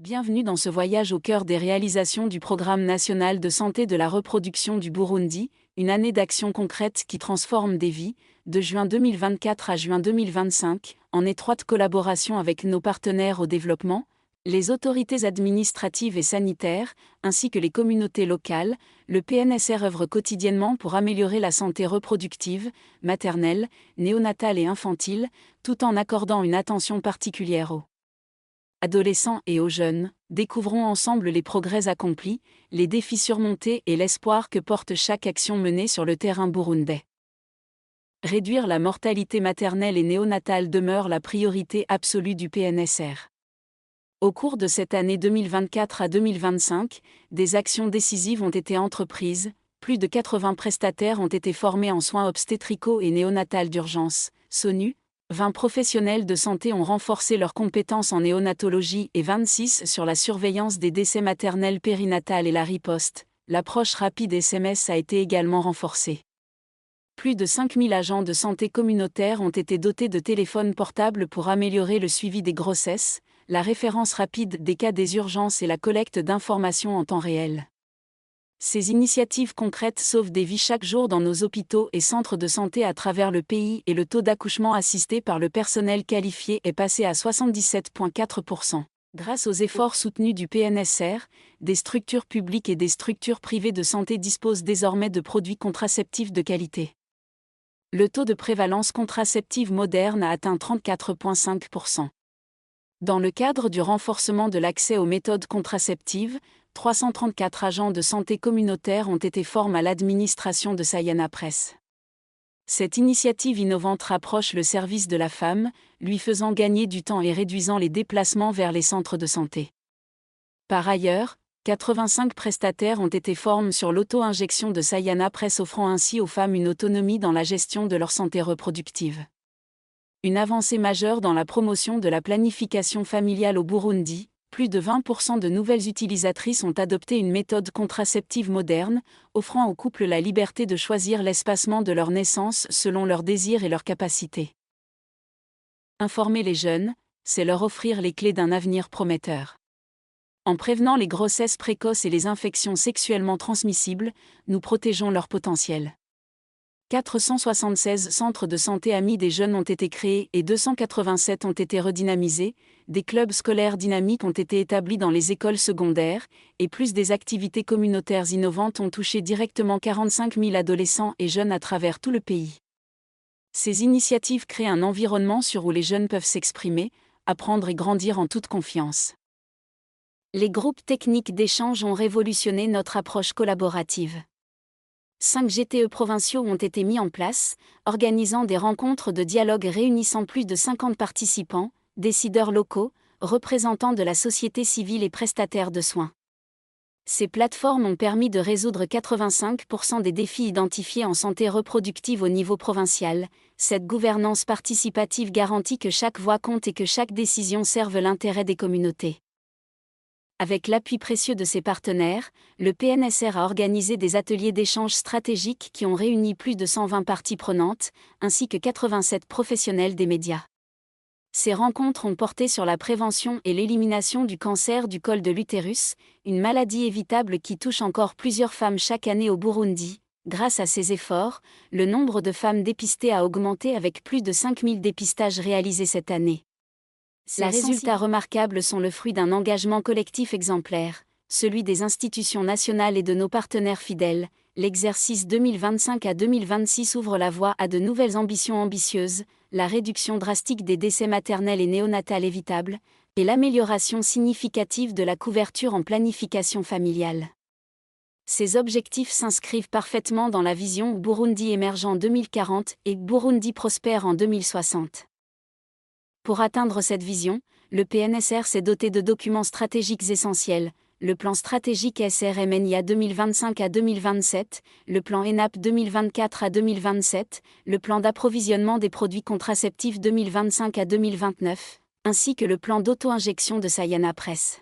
Bienvenue dans ce voyage au cœur des réalisations du Programme national de santé de la reproduction du Burundi, une année d'action concrète qui transforme des vies, de juin 2024 à juin 2025, en étroite collaboration avec nos partenaires au développement, les autorités administratives et sanitaires, ainsi que les communautés locales. Le PNSR œuvre quotidiennement pour améliorer la santé reproductive, maternelle, néonatale et infantile, tout en accordant une attention particulière aux adolescents et aux jeunes. Découvrons ensemble les progrès accomplis, les défis surmontés et l'espoir que porte chaque action menée sur le terrain burundais. Réduire la mortalité maternelle et néonatale demeure la priorité absolue du PNSR. Au cours de cette année 2024 à 2025, des actions décisives ont été entreprises, plus de 80 prestataires ont été formés en soins obstétricaux et néonatales d'urgence, SONU, 20 professionnels de santé ont renforcé leurs compétences en néonatologie et 26 sur la surveillance des décès maternels périnatales et la riposte. L'approche rapide SMS a été également renforcée. Plus de 5000 agents de santé communautaires ont été dotés de téléphones portables pour améliorer le suivi des grossesses, la référence rapide des cas des urgences et la collecte d'informations en temps réel. Ces initiatives concrètes sauvent des vies chaque jour dans nos hôpitaux et centres de santé à travers le pays et le taux d'accouchement assisté par le personnel qualifié est passé à 77,4%. Grâce aux efforts soutenus du PNSR, des structures publiques et des structures privées de santé disposent désormais de produits contraceptifs de qualité. Le taux de prévalence contraceptive moderne a atteint 34,5%. Dans le cadre du renforcement de l'accès aux méthodes contraceptives, 334 agents de santé communautaire ont été formés à l'administration de Sayana Press. Cette initiative innovante rapproche le service de la femme, lui faisant gagner du temps et réduisant les déplacements vers les centres de santé. Par ailleurs, 85 prestataires ont été formés sur l'auto-injection de Sayana Press, offrant ainsi aux femmes une autonomie dans la gestion de leur santé reproductive. Une avancée majeure dans la promotion de la planification familiale au Burundi. Plus de 20% de nouvelles utilisatrices ont adopté une méthode contraceptive moderne, offrant aux couples la liberté de choisir l'espacement de leur naissance selon leurs désirs et leurs capacités. Informer les jeunes, c'est leur offrir les clés d'un avenir prometteur. En prévenant les grossesses précoces et les infections sexuellement transmissibles, nous protégeons leur potentiel. 476 centres de santé amis des jeunes ont été créés et 287 ont été redynamisés, des clubs scolaires dynamiques ont été établis dans les écoles secondaires, et plus des activités communautaires innovantes ont touché directement 45 000 adolescents et jeunes à travers tout le pays. Ces initiatives créent un environnement sûr où les jeunes peuvent s'exprimer, apprendre et grandir en toute confiance. Les groupes techniques d'échange ont révolutionné notre approche collaborative. 5 GTE provinciaux ont été mis en place, organisant des rencontres de dialogue réunissant plus de 50 participants, décideurs locaux, représentants de la société civile et prestataires de soins. Ces plateformes ont permis de résoudre 85% des défis identifiés en santé reproductive au niveau provincial. Cette gouvernance participative garantit que chaque voix compte et que chaque décision serve l'intérêt des communautés. Avec l'appui précieux de ses partenaires, le PNSR a organisé des ateliers d'échange stratégiques qui ont réuni plus de 120 parties prenantes, ainsi que 87 professionnels des médias. Ces rencontres ont porté sur la prévention et l'élimination du cancer du col de l'utérus, une maladie évitable qui touche encore plusieurs femmes chaque année au Burundi. Grâce à ces efforts, le nombre de femmes dépistées a augmenté avec plus de 5000 dépistages réalisés cette année. Ces résultats remarquables sont le fruit d'un engagement collectif exemplaire, celui des institutions nationales et de nos partenaires fidèles. L'exercice 2025 à 2026 ouvre la voie à de nouvelles ambitions ambitieuses, la réduction drastique des décès maternels et néonatales évitables, et l'amélioration significative de la couverture en planification familiale. Ces objectifs s'inscrivent parfaitement dans la vision Burundi émergent 2040 et Burundi prospère en 2060. Pour atteindre cette vision, le PNSR s'est doté de documents stratégiques essentiels, le plan stratégique SRMNIA 2025 à 2027, le plan ENAP 2024 à 2027, le plan d'approvisionnement des produits contraceptifs 2025 à 2029, ainsi que le plan d'auto-injection de Sayana Press.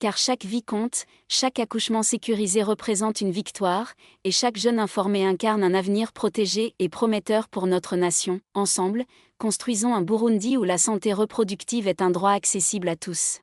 Car chaque vie compte, chaque accouchement sécurisé représente une victoire, et chaque jeune informé incarne un avenir protégé et prometteur pour notre nation. Ensemble, construisons un Burundi où la santé reproductive est un droit accessible à tous.